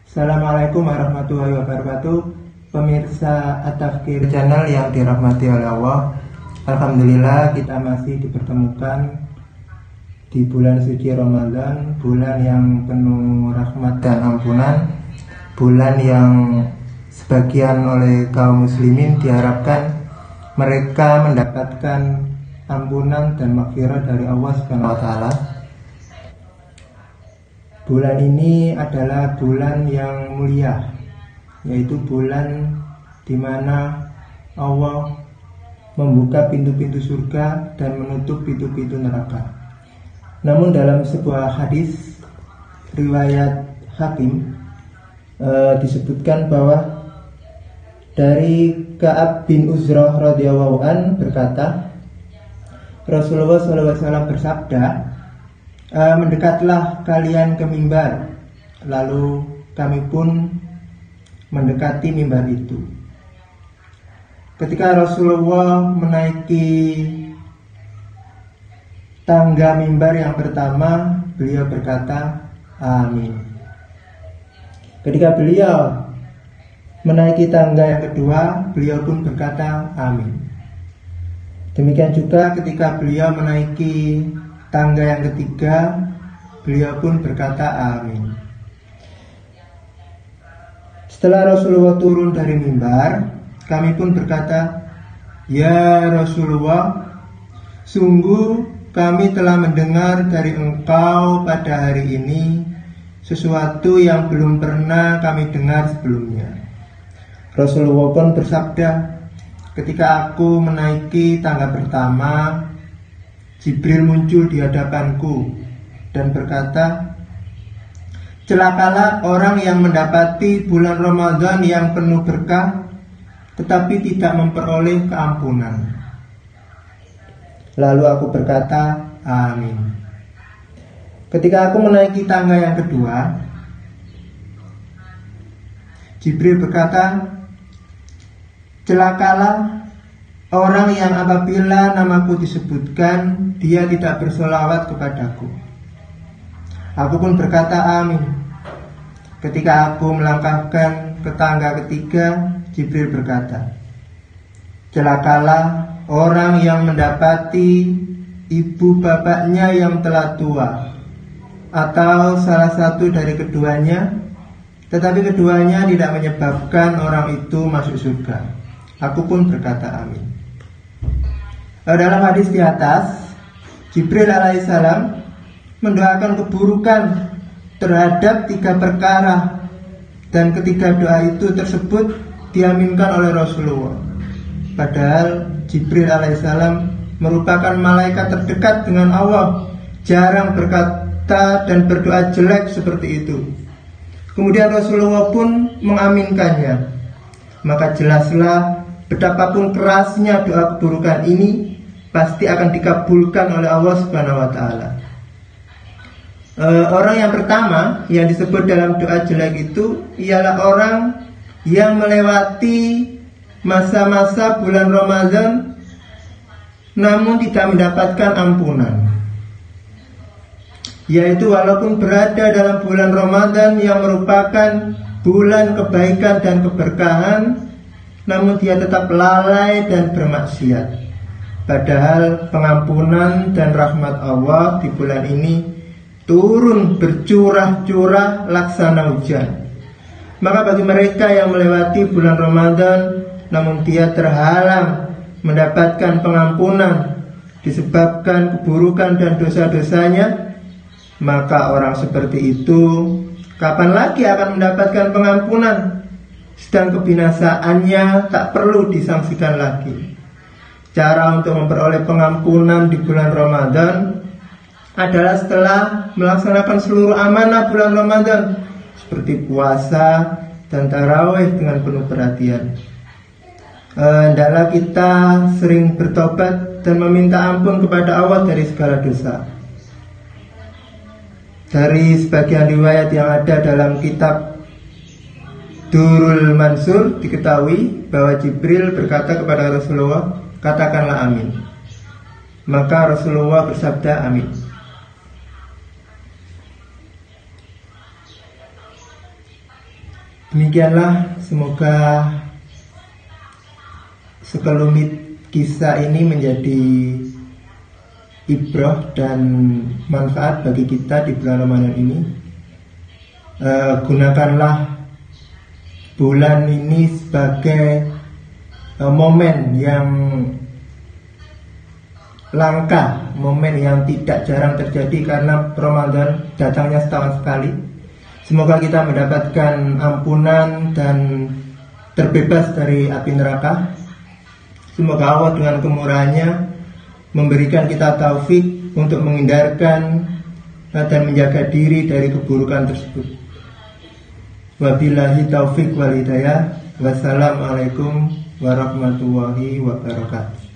Assalamualaikum warahmatullahi wabarakatuh. Pemirsa At-Tafkir Channel yang dirahmati oleh Allah, alhamdulillah kita masih dipertemukan di bulan suci Ramadan, bulan yang penuh rahmat dan ampunan, bulan yang sebagian oleh kaum muslimin diharapkan mereka mendapatkan ampunan dan maghfirah dari Allah Subhanahu wa taala. Bulan ini adalah bulan yang mulia, yaitu bulan di mana Allah membuka pintu-pintu surga dan menutup pintu-pintu neraka. Namun dalam sebuah hadis riwayat Hakim disebutkan bahwa dari Ka'ab bin Uzrah radhiyallahu an berkata, Rasulullah SAW bersabda, mendekatlah kalian ke mimbar. Lalu kami pun mendekati mimbar itu. Ketika Rasulullah menaiki tangga mimbar yang pertama, beliau berkata, amin. Ketika beliau menaiki tangga yang kedua, beliau pun berkata, amin. Demikian juga ketika beliau menaiki tangga yang ketiga, beliau pun berkata amin. Setelah Rasulullah turun dari mimbar, kami pun berkata, ya Rasulullah, sungguh kami telah mendengar dari engkau pada hari ini sesuatu yang belum pernah kami dengar sebelumnya. Rasulullah pun bersabda, ketika aku menaiki tangga pertama, Jibril muncul di hadapanku dan berkata, celakalah orang yang mendapati bulan Ramadan yang penuh berkah tetapi tidak memperoleh keampunan. Lalu aku berkata, amin. Ketika aku menaiki tangga yang kedua, Jibril berkata, celakalah orang yang apabila namaku disebutkan, dia tidak bersolawat kepadaku. Aku pun berkata amin. Ketika aku melangkahkan ke tangga ketiga, Jibril berkata, celakalah orang yang mendapati ibu bapaknya yang telah tua, atau salah satu dari keduanya, tetapi keduanya tidak menyebabkan orang itu masuk surga. Aku pun berkata amin. Dalam hadis di atas, Jibril alaihissalam mendoakan keburukan terhadap 3 perkara, dan ketiga doa itu tersebut diaminkan oleh Rasulullah. Padahal Jibril alaihissalam merupakan malaikat terdekat dengan Allah, jarang berkata dan berdoa jelek seperti itu. Kemudian Rasulullah pun mengaminkannya. Maka jelaslah betapapun kerasnya doa keburukan ini pasti akan dikabulkan oleh Allah Subhanahu wa taala. Orang yang pertama yang disebut dalam doa jelek itu ialah orang yang melewati masa-masa bulan Ramadan namun tidak mendapatkan ampunan. Yaitu walaupun berada dalam bulan Ramadan yang merupakan bulan kebaikan dan keberkahan, namun dia tetap lalai dan bermaksiat. Padahal pengampunan dan rahmat Allah di bulan ini turun bercurah-curah laksana hujan. Maka bagi mereka yang melewati bulan Ramadan namun dia terhalang mendapatkan pengampunan disebabkan keburukan dan dosa-dosanya, maka orang seperti itu kapan lagi akan mendapatkan pengampunan? Sedang kebinasaannya tak perlu disangsikan lagi. Cara untuk memperoleh pengampunan di bulan Ramadan adalah setelah melaksanakan seluruh amanah bulan Ramadan, seperti puasa dan tarawih dengan penuh perhatian. Hendaklah kita sering bertobat dan meminta ampun kepada Allah dari segala dosa. Dari sebagian riwayat yang ada dalam kitab Durul Mansur diketahui bahwa Jibril berkata kepada Rasulullah, katakanlah amin. Maka Rasulullah bersabda amin. Demikianlah, semoga sekelumit kisah ini menjadi ibrah dan manfaat bagi kita di bulan Ramadan ini. Gunakanlah bulan ini sebagai momen yang langka, momen yang tidak jarang terjadi karena Ramadan datangnya setahun sekali. Semoga kita mendapatkan ampunan dan terbebas dari api neraka. Semoga Allah dengan kemurahannya memberikan kita taufik untuk menghindarkan dan menjaga diri dari keburukan tersebut. Wabillahi taufik wal hidayah. Wassalamualaikum warahmatullahi wabarakatuh.